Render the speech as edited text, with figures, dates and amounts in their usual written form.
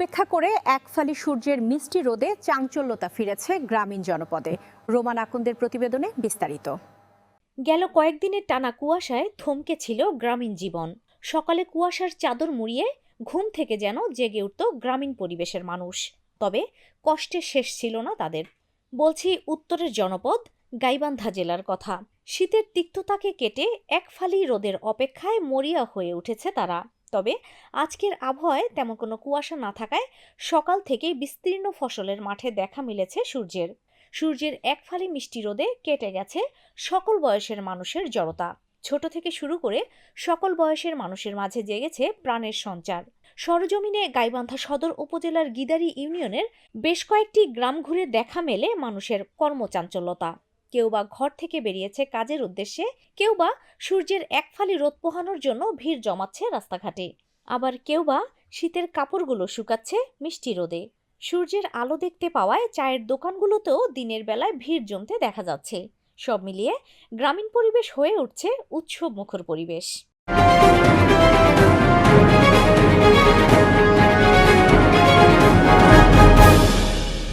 উপেক্ষা করে এক ফালি সূর্যের মিষ্টি রোদে চাঞ্চল্যতা ফিরেছে গ্রামীণ জনপদে। রোমান আকন্দের প্রতিবেদনে বিস্তারিত। গেল কয়েকদিনের টানা কুয়াশায় থমকে ছিল গ্রামীণ জীবন। সকালে কুয়াশার চাদর মুড়িয়ে ঘুম থেকে যেন জেগে উঠত গ্রামীণ পরিবেশের মানুষ। তবে কষ্টের শেষ ছিল না তাদের। বলছি উত্তরের জনপদ গাইবান্ধা জেলার কথা। শীতের তিক্ততাকে কেটে এক ফালি রোদের অপেক্ষায় মরিয়া হয়ে উঠেছে তারা। তবে আজকের আবহাওয়ায় তেমন কোনো কুয়াশা না থাকায় সকাল থেকেই বিস্তীর্ণ ফসলের মাঠে দেখা মিলেছে সূর্যের এক ফালি মিষ্টি রোদে কেটে গেছে সকল বয়সের মানুষের জড়তা। ছোট থেকে শুরু করে সকল বয়সের মানুষের মাঝে জেগেছে প্রাণের সঞ্চার। সরজমিনে গাইবান্ধা সদর উপজেলার গিদারি ইউনিয়নের বেশ কয়েকটি গ্রাম ঘুরে দেখা মেলে মানুষের কর্মচাঞ্চল্যতা। কেউ বা ঘর থেকে বেরিয়েছে কাজের উদ্দেশ্যে, কেউ বা সূর্যের এক ফালি রোদ পোহানোর জন্য ভিড় জমাচ্ছে রাস্তাঘাটে, আবার কেউ বা শীতের কাপড়গুলো শুকাচ্ছে মিষ্টি রোদে। সূর্যের আলো দেখতে পাওয়ায় চায়ের দোকানগুলোতেও দিনের বেলায় ভিড় জমতে দেখা যাচ্ছে। সব মিলিয়ে গ্রামীণ পরিবেশ হয়ে উঠছে উৎসব মুখর পরিবেশ।